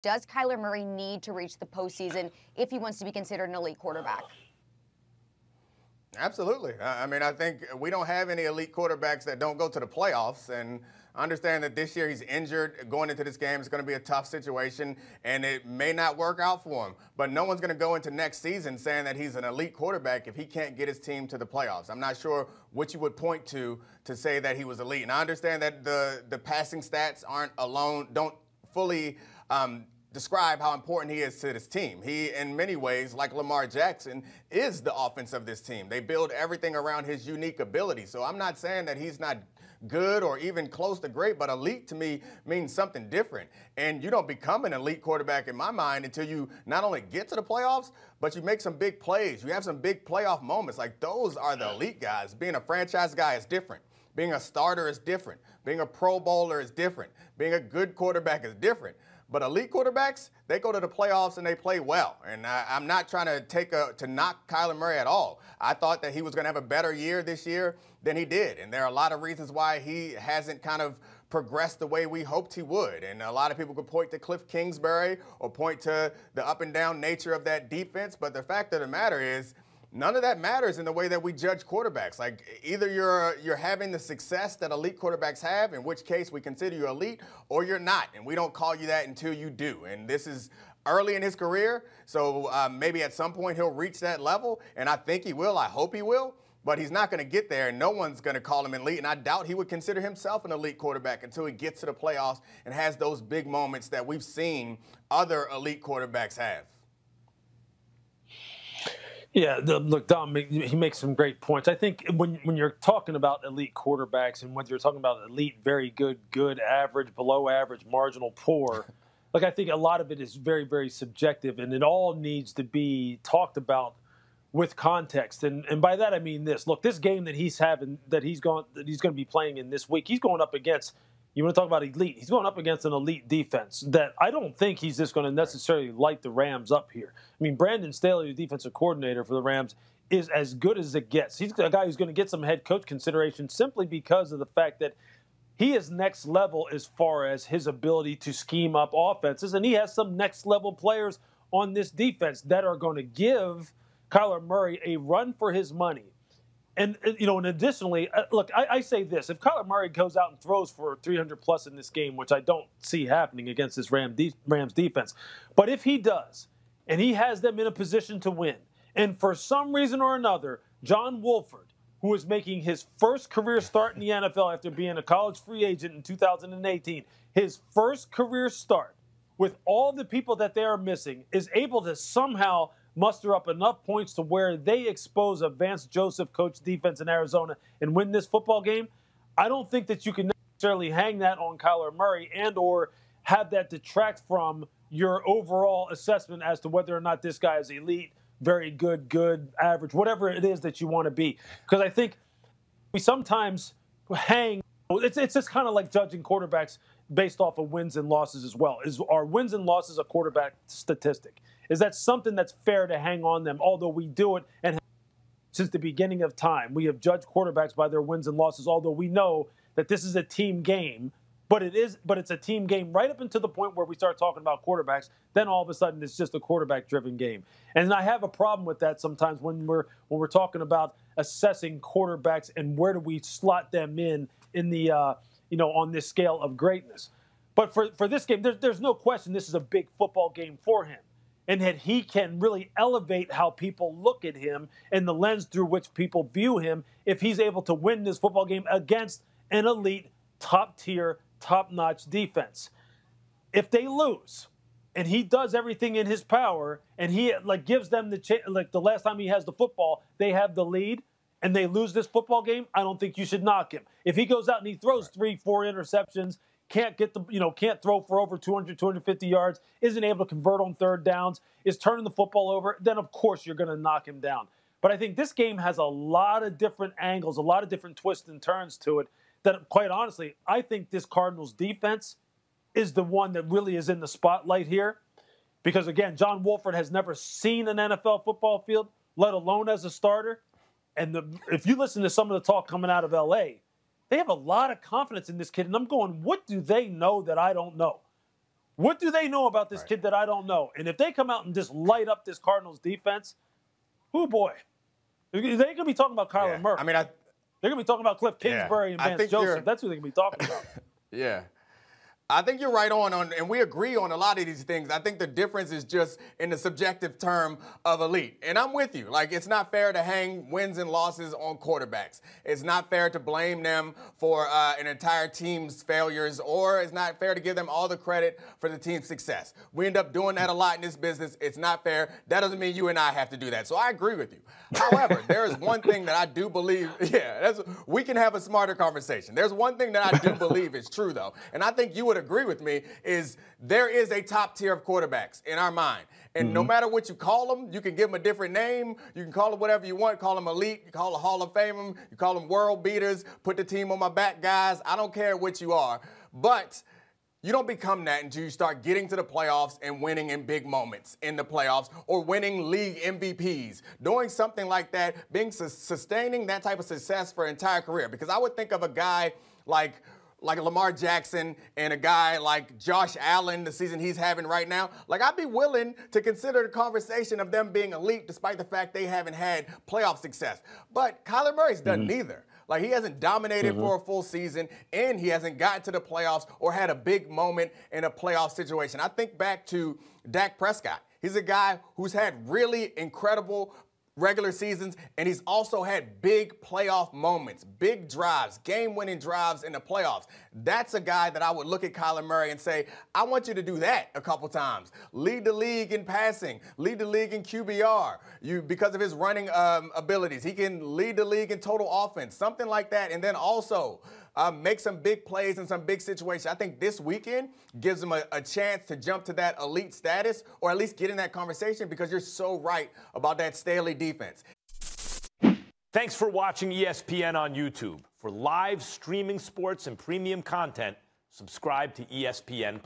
Does Kyler Murray need to reach the postseason if he wants to be considered an elite quarterback? Absolutely. I mean, I think we don't have any elite quarterbacks that don't go to the playoffs. And I understand that this year he's injured. Going into this game, it's going to be a tough situation, and it may not work out for him. But no one's going to go into next season saying that he's an elite quarterback if he can't get his team to the playoffs. I'm not sure what you would point to say that he was elite. And I understand that the passing stats don't fully describe how important he is to this team. He, in many ways, like Lamar Jackson, is the offense of this team. They build everything around his unique ability. So I'm not saying that he's not good or even close to great, but elite to me means something different. And you don't become an elite quarterback in my mind until you not only get to the playoffs, but you make some big plays. You have some big playoff moments. Like, those are the elite guys. Being a franchise guy is different. Being a starter is different. Being a Pro Bowler is different. Being a good quarterback is different. But elite quarterbacks, they go to the playoffs and they play well. And I'm not trying to knock Kyler Murray at all. I thought that he was going to have a better year this year than he did. And there are a lot of reasons why he hasn't kind of progressed the way we hoped he would. And a lot of people could point to Cliff Kingsbury or point to the up and down nature of that defense. But the fact of the matter is, none of that matters in the way that we judge quarterbacks. Like, either you're having the success that elite quarterbacks have, in which case we consider you elite, or you're not, and we don't call you that until you do. And this is early in his career, so maybe at some point he'll reach that level, and I think he will. I hope he will. But he's not going to get there, and no one's going to call him elite. And I doubt he would consider himself an elite quarterback until he gets to the playoffs and has those big moments that we've seen other elite quarterbacks have. Yeah, look, Dom, he makes some great points. I think when you're talking about elite quarterbacks and when you're talking about elite, very good, average, below average, marginal, poor, like, I think a lot of it is very, very subjective, and it all needs to be talked about with context. And by that I mean this. Look, this game that he's going to be playing in this week, he's going up against, you want to talk about elite, he's going up against an elite defense that I don't think he's just going to necessarily light the Rams up here. I mean, Brandon Staley, the defensive coordinator for the Rams, is as good as it gets. He's a guy who's going to get some head coach consideration simply because of the fact that he is next level as far as his ability to scheme up offenses, and he has some next level players on this defense that are going to give Kyler Murray a run for his money. And, and additionally, look, I say this. If Kyler Murray goes out and throws for 300-plus in this game, which I don't see happening against this Rams defense, but if he does, and he has them in a position to win, and for some reason or another, John Wolford, who is making his first career start in the NFL after being a college free agent in 2018, his first career start with all the people that they are missing, is able to somehow muster up enough points to where they expose a Vance Joseph coach defense in Arizona and win this football game, I don't think that you can necessarily hang that on Kyler Murray and or have that detract from your overall assessment as to whether or not this guy is elite, very good, average, whatever it is that you want to be. Because I think we sometimes hang – it's just kind of like judging quarterbacks based off of wins and losses as well. Are wins and losses a quarterback statistic? Is that something that's fair to hang on them, although we do it and since the beginning of time. We have judged quarterbacks by their wins and losses, although we know that this is a team game. But it's a team game right up until the point where we start talking about quarterbacks. Then all of a sudden it's just a quarterback-driven game. And I have a problem with that sometimes when we're talking about assessing quarterbacks and where do we slot them in the on this scale of greatness. But for this game, there's no question this is a big football game for him. And that he can really elevate how people look at him and the lens through which people view him if he's able to win this football game against an elite, top-tier, top-notch defense. If they lose and he does everything in his power and he gives them the last time he has the football, they have the lead and they lose this football game, I don't think you should knock him. If he goes out and he throws 3-4 interceptions, can't throw for over 200, 250 yards, isn't able to convert on third downs, is turning the football over, then of course you're going to knock him down. But I think this game has a lot of different angles, a lot of different twists and turns to it that, quite honestly, I think this Cardinals defense is the one that really is in the spotlight here. Because, again, John Wolford has never seen an NFL football field, let alone as a starter. And if you listen to some of the talk coming out of L.A., they have a lot of confidence in this kid. And I'm going, what do they know that I don't know? What do they know about this kid that I don't know? And if they come out and just light up this Cardinals defense, boy. They're going to be talking about Kyler Murray. I mean, they're going to be talking about Cliff Kingsbury and Vance Joseph. That's who they're going to be talking about. Yeah. I think you're right on, and we agree on a lot of these things. I think the difference is just in the subjective term of elite. And I'm with you. Like, it's not fair to hang wins and losses on quarterbacks. It's not fair to blame them for an entire team's failures, or it's not fair to give them all the credit for the team's success. We end up doing that a lot in this business. It's not fair. That doesn't mean you and I have to do that. So I agree with you. However, there is one thing that I do believe, we can have a smarter conversation. There's one thing that I do believe is true, though, and I think you would agree with me, is there is a top tier of quarterbacks in our mind. And no matter what you call them, you can give them a different name. You can call them whatever you want. Call them elite. You call them Hall of Fame. You call them world beaters. Put the team on my back, guys. I don't care what you are. But you don't become that until you start getting to the playoffs and winning in big moments in the playoffs, or winning league MVPs. Doing something like that, sustaining that type of success for an entire career. Because I would think of a guy like Lamar Jackson and a guy like Josh Allen, the season he's having right now. Like, I'd be willing to consider the conversation of them being elite despite the fact they haven't had playoff success. But Kyler Murray's done neither. Like, he hasn't dominated for a full season, and he hasn't gotten to the playoffs or had a big moment in a playoff situation. I think back to Dak Prescott. He's a guy who's had really incredible regular seasons, and he's also had big playoff moments, big drives, game-winning drives in the playoffs. That's a guy that I would look at Kyler Murray and say, I want you to do that a couple times. Lead the league in passing, lead the league in QBR. Because of his running abilities, he can lead the league in total offense, something like that, and then also make some big plays in some big situations. I think this weekend gives him a chance to jump to that elite status, or at least get in that conversation, because you're so right about that Staley defense. Thanks for watching ESPN on YouTube. For live streaming sports and premium content, subscribe to ESPN+.